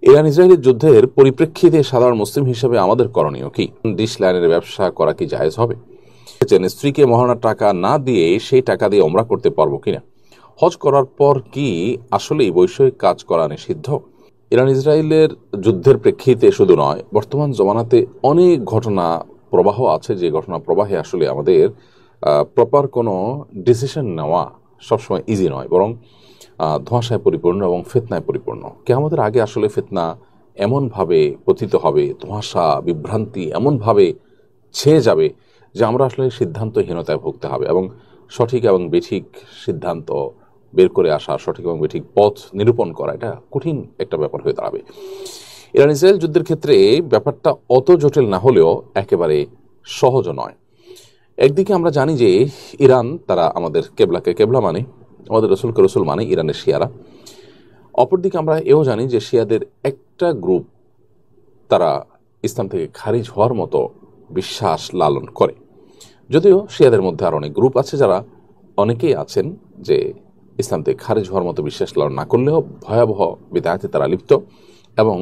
Iran ইসরায়েলের যুদ্ধের পরিপ্রেক্ষিতে সাধারণ মুসলিম হিসেবে আমাদের করণীয় কি? ডিশ লাইনের ব্যবসা করা কি জায়েজ হবে? স্ত্রীকে মহারণার টাকা না দিয়ে সেই টাকা দিয়ে ওমরা করতে পারবো কিনা? হজ করার পর কি আসলেই বৈষয়িক কাজ করা নিষিদ্ধ? ইরান ইসরায়েলের যুদ্ধের প্রেক্ষিতে শুধু নয়, বর্তমান জমানাতে অনেক ঘটনা প্রবাহ আছে, যে ঘটনা প্রবাহে আসলে আমাদের প্রপার কোনো ডিসিশন নেওয়া সবসময় ইজি নয়, বরং ধোঁয়াশায় পরিপূর্ণ এবং ফিতনায় পরিপূর্ণ। কিয়ামতের আগে আসলে ফিতনা এমনভাবে পতিত হবে, ধোঁয়াশা বিভ্রান্তি এমনভাবে ছেয়ে যাবে যে আমরা আসলে সিদ্ধান্তহীনতায় ভুগতে হবে, এবং সঠিক এবং বেঠিক সিদ্ধান্ত বের করে আসা, সঠিক এবং বেঠিক পথ নিরূপণ করা, এটা কঠিন একটা ব্যাপার হয়ে দাঁড়াবে। ইরান ইসরায়েল যুদ্ধের ক্ষেত্রে ব্যাপারটা অত জটিল না হলেও একেবারে সহজও নয়। একদিকে আমরা জানি যে ইরান, তারা আমাদের কেবলাকে কেবলা মানে, আমাদের রসুলকে রসুল মানে ইরানের শিয়ারা। অপরদিকে আমরা এও জানি যে শিয়াদের একটা গ্রুপ তারা ইসলাম থেকে খারিজ হওয়ার মতো বিশ্বাস লালন করে, যদিও শিয়াদের মধ্যে আর অনেক গ্রুপ আছে যারা, অনেকেই আছেন যে ইসলাম থেকে খারিজ হওয়ার মতো বিশ্বাস লালন না করলেও ভয়াবহ বিদায়াতে তারা লিপ্ত এবং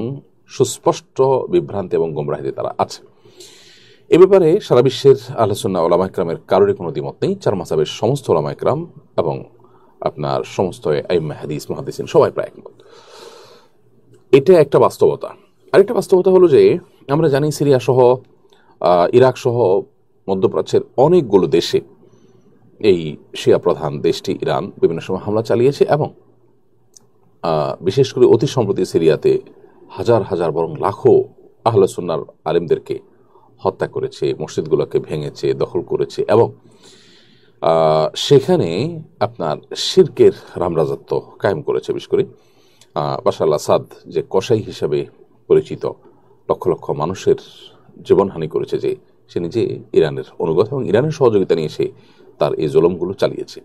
সুস্পষ্ট বিভ্রান্তি এবং গোমরাহিতে তারা আছে। এ ব্যাপারে সারা বিশ্বের আহলে সুন্নাহ ওলামা ইকরামের কারোরই কোনো দ্বিমত নেই। চার মাযহাবের সমস্ত ওলামা ইকরাম এবং আপনার সমস্ত আইম্মা হাদিস মুহাদ্দিসিন সবাই প্রায় একমত। এটা একটা বাস্তবতা। আরেকটা বাস্তবতা হলো যে আমরা জানি সিরিয়া সহ ইরাক সহ মধ্যপ্রাচ্যের অনেকগুলো দেশে এই শিয়া প্রধান দেশটি ইরান বিভিন্ন সময় হামলা চালিয়েছে, এবং বিশেষ করে অতি সম্প্রতি সিরিয়াতে হাজার হাজার বরং লাখো আহলে সুন্নাহর আলেমদেরকে হত্যা করেছে, মসজিদগুলোকে ভেঙেছে, দখল করেছে, এবং সেখানে আপনার শিরকের রামরাজত্ব কায়েম করেছে। বিশেষ করে বাশার আল আসাদ যে কসাই হিসাবে পরিচিত, লক্ষ লক্ষ মানুষের জীবনহানি করেছে, যে সে নিজে ইরানের অনুগত এবং ইরানের সহযোগিতা নিয়ে সে তার এই জুলুমগুলো চালিয়েছে।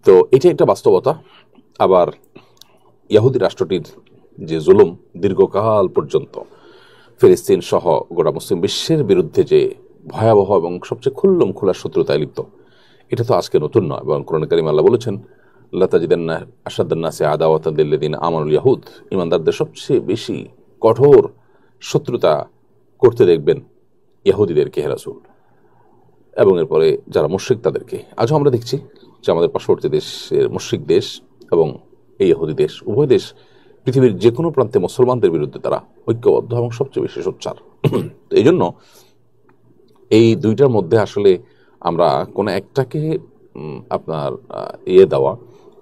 তো এটা একটা বাস্তবতা। আবার ইহুদি রাষ্ট্রটির যে জুলুম দীর্ঘকাল পর্যন্ত ফিলিস্তিন সহ গোটা মুসলিম বিশ্বের বিরুদ্ধে যে ভয়াবহ এবং সবচেয়ে খুল্লম খোলা শত্রুতায় লিপ্ত, এটা তো আজকে নতুন নয়। এবং কোরআন কারীমে আল্লাহ বলেছেন, লা তাজিদান্না আশাদ্দান নাসি আদাওয়াতান লিল্লাযিনা আমানুল ইয়াহুদ, ঈমানদারদের সবচেয়ে বেশি কঠোর শত্রুতা করতে দেখবেন ইহুদিদেরকে, হে রাসূল, এবং এরপরে যারা মুশরিক তাদেরকে। আজও আমরা দেখছি যে আমাদের পার্শ্ববর্তী দেশের মুশরিক দেশ এবং এই ইহুদি দেশ, উভয় দেশ পৃথিবীর যে কোনো প্রান্তে মুসলমানদের বিরুদ্ধে তারা ঐক্যবদ্ধ এবং সবচেয়ে বেশি সোচ্চার। তো এই জন্য এই দুইটার মধ্যে আসলে আমরা কোনো একটাকে আপনার দেওয়া,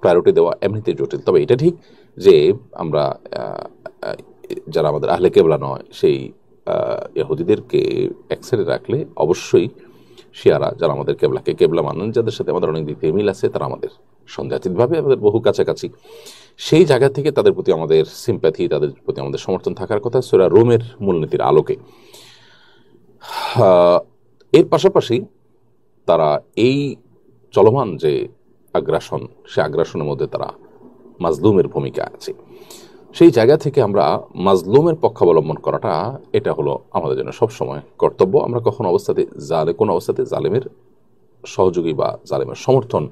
প্রায়োরিটি দেওয়া এমনিতে জটিল। তবে এটা ঠিক যে আমরা যারা আমাদের আহলে কেবলা নয় সেই ইহুদিদেরকে এক সাইডে রাখলে অবশ্যই শিয়ারা, যারা আমাদের কেবলাকে কেবলা মানেন, যাদের সাথে আমাদের অনেক দিক থেকে মিল আছে, তারা আমাদের সন্দেহাতীতভাবে আমাদের বহু কাছাকাছি, সেই জায়গা থেকে তাদের প্রতি আমাদের সিম্প্যাথি, তাদের প্রতি আমাদের সমর্থন থাকার কথা সূরা রোমের মূলনীতির আলোকে। এর পাশাপাশি তারা এই চলমান যে আগ্রাসন, সে আগ্রাসনের মধ্যে তারা মাজলুমের ভূমিকা আছে। সেই জায়গা থেকে আমরা মাজলুমের পক্ষ অবলম্বন করাটা, এটা হলো আমাদের জন্য সবসময় কর্তব্য। আমরা কোনো অবস্থাতে জালেমের সহযোগী বা জালেমের সমর্থন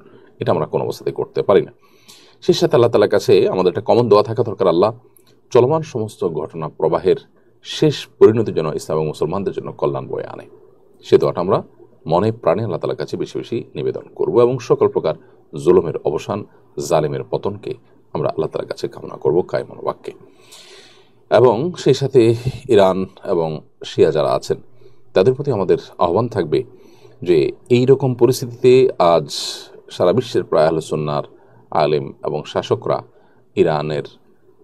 এটা আমরা কোনো অবস্থাতে করতে পারি না। সেই সাথে আল্লাহ তাআলার কাছে আমাদের একটা কমন দোয়া থাকা দরকার, আল্লাহ চলমান সমস্ত ঘটনা প্রবাহের শেষ পরিণতি যেন ইসলাম এবং মুসলমানদের জন্য কল্যাণ বয়ে আনে। সে দোয়াটা আমরা মনে প্রাণে আল্লাহ তাআলার কাছে বেশি বেশি নিবেদন করব, এবং সকল প্রকার জুলুমের অবসান, জালেমের পতনকে আমরা আল্লাহ তাআলার কাছে কামনা করব কায়মন বাক্যে। এবং সেই সাথে ইরান এবং শিয়া যারা আছেন তাদের প্রতি আমাদের আহ্বান থাকবে যে এই রকম পরিস্থিতিতে আজ সারা বিশ্বের প্রায় আহলে সুন্নাহর আলেম এবং শাসকরা ইরানের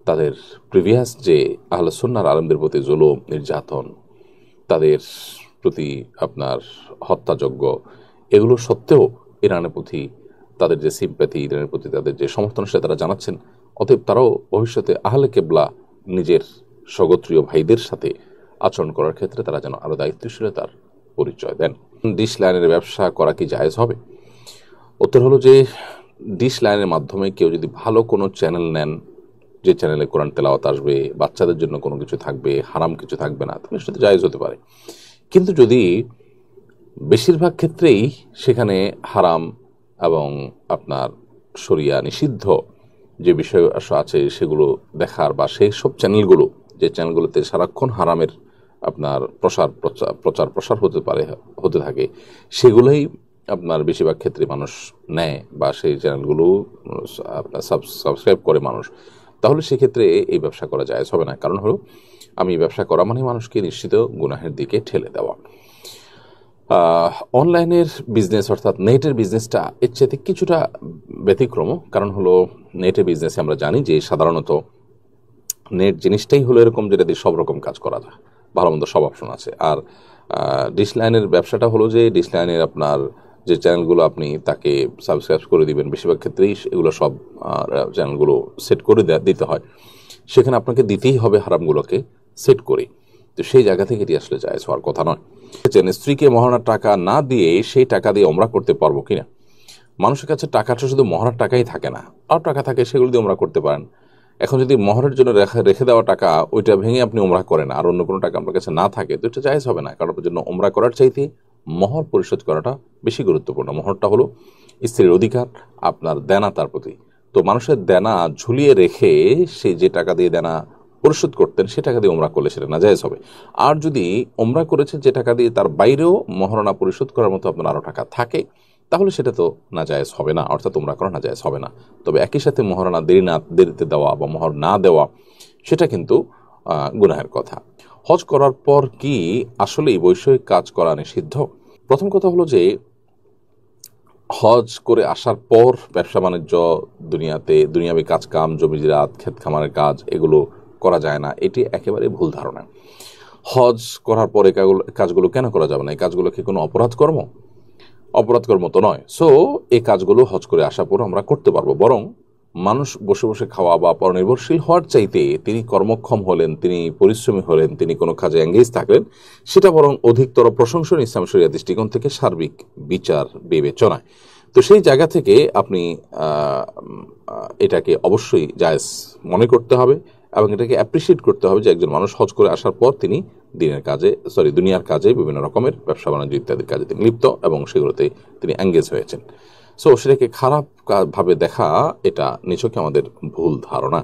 তাদের প্রিভিয়াস যে আহলে সুন্নাহর আলেমদের প্রতি জুলুম, নির্যাতন, তাদের প্রতি আপনার হত্যাযজ্ঞ, এগুলো সত্ত্বেও ইরানের প্রতি তাদের যে সিম্প্যাথি, ইরানের প্রতি তাদের যে সমর্থন, সেটা তারা জানাচ্ছেন। অতএব তারাও ভবিষ্যতে আহলে কেবলা নিজের স্বগোত্রীয় ভাইদের সাথে আচরণ করার ক্ষেত্রে তারা যেন আরও দায়িত্বশীলতার পরিচয় দেন। ডিশ লাইনের ব্যবসা করা কি জায়েজ হবে? উত্তর হলো যে ডিশ লাইনের মাধ্যমে কেউ যদি ভালো কোনো চ্যানেল নেন, যে চ্যানেলে কোরআন তেলাওয়াত আসবে, বাচ্চাদের জন্য কোনো কিছু থাকবে, হারাম কিছু থাকবে না, তাহলে সেটা জায়েজ হতে পারে। কিন্তু যদি বেশিরভাগ ক্ষেত্রেই সেখানে হারাম এবং আপনার শরিয়া নিষিদ্ধ যে বিষয় আছে সেগুলো দেখার, বা সেই সব চ্যানেলগুলো, যে চ্যানেলগুলোতে সারাক্ষণ হারামের আপনার প্রচার প্রসার হতে থাকে, সেগুলোই আপনার বেশিরভাগ ক্ষেত্রে মানুষ নেয় বা সেই চ্যানেলগুলো আপনার সাবস্ক্রাইব করে মানুষ, তাহলে সেক্ষেত্রে এই ব্যবসা করা জায়েজ হবে না। কারণ হলো, আমি ব্যবসা করা মানে মানুষকে নিশ্চিত গুনাহের দিকে ঠেলে দেওয়া। অনলাইনের বিজনেস অর্থাৎ নেটের বিজনেসটা এর চাইতে কিছুটা ব্যতিক্রম। কারণ হলো, নেটের বিজনেসে আমরা জানি যে সাধারণত নেট জিনিসটাই হলো এরকম, যেটা দিয়ে সব রকম কাজ করা যায়, ভালো মন্দ সব অপশন আছে। আর ডিশ লাইনের ব্যবসাটা হলো যে ডিশ লাইনের আপনার যে চ্যানেলগুলো আপনি তাকে সাবস্ক্রাইব করে দিবেন, বেশিরভাগ ক্ষেত্রেই এগুলো সব চ্যানেলগুলো সেট করে দিতে হয়, সেখানে আপনাকে দিতেই হবে হারামগুলোকে সেট করে। তো সেই জায়গা থেকে এটি আসলে জায়েজ হওয়ার কথা নয়। স্ত্রীকে মহারণার টাকা না দিয়ে সেই টাকা দিয়ে ওমরা করতে পারবো কিনা। মানুষের কাছে টাকাটা শুধু মহারার টাকাই থাকে না, আর টাকা থাকে, সেগুলো দিয়ে ওমরা করতে পারেন। এখন যদি মহরের জন্য রেখে দেওয়া টাকা ওইটা ভেঙে আপনি ওমরা করেন, আর অন্য কোনো টাকা আপনার কাছে না থাকে, তো এটা জায়েজ হবে না। কারণ আপনার জন্য ওমরা করার চাইতে মহর পরিশোধ করাটা বেশি গুরুত্বপূর্ণ। মহরটা হলো স্ত্রীর অধিকার, আপনার দেনা তার প্রতি। তো মানুষের দেনা ঝুলিয়ে রেখে সে যে টাকা দিয়ে দেনা পরিশোধ করতেন, সে টাকা দিয়ে ওমরা করলে সেটা নাজায়েজ হবে। আর যদি ওমরা করেছেন যে টাকা দিয়ে, তার বাইরেও মহারণা পরিশোধ করার মতো আপনার আরও টাকা থাকে, তাহলে সেটা তো নাজায়েজ হবে না, অর্থাৎ ওমরা করা নাজায়েজ হবে না। তবে একই সাথে মহারণা দেরিতে দেওয়া বা মহর না দেওয়া, সেটা কিন্তু গুনাহের কথা। হজ করার পর কি আসলেই বৈষয়িক কাজ করা নিষিদ্ধ? প্রথম কথা হলো যে, হজ করে আসার পর ব্যবসা বাণিজ্য, দুনিয়াবি কাজ কাম, জমি জিরাত, ক্ষেত খামারের কাজ, এগুলো করা যায় না, এটি একেবারে ভুল ধারণা। হজ করার পরে কাজগুলো কেন করা যাবে না? এই কাজগুলো কি কোনো অপরাধ কর্ম তো নয়। সো এই কাজগুলো হজ করে আসার পর আমরা করতে পারবো। বরং মানুষ বসে বসে খাওয়া বা পরনির্ভরশীল হওয়ার চাইতে তিনি কর্মক্ষম হলেন, তিনি পরিশ্রমী হলেন, তিনি কোনো কাজে এঙ্গেজ থাকলেন, সেটা বরং অধিকতর প্রশংসনীয় ইসলাম শরিয়া দৃষ্টিকোণ থেকে সার্বিক বিচার বিবেচনায়। তো সেই জায়গা থেকে আপনি এটাকে অবশ্যই জায়েজ মনে করতে হবে এবং এটাকে অ্যাপ্রিসিয়েট করতে হবে যে একজন মানুষ হজ করে আসার পর তিনি দুনিয়ার কাজে, বিভিন্ন রকমের ব্যবসা বাণিজ্য ইত্যাদির কাজে তিনি লিপ্ত এবং সেগুলোতে তিনি এঙ্গেজ হয়েছেন। সো সেটাকে খারাপ ভাবে দেখা, এটা নিছকই আমাদের ভুল ধারণা।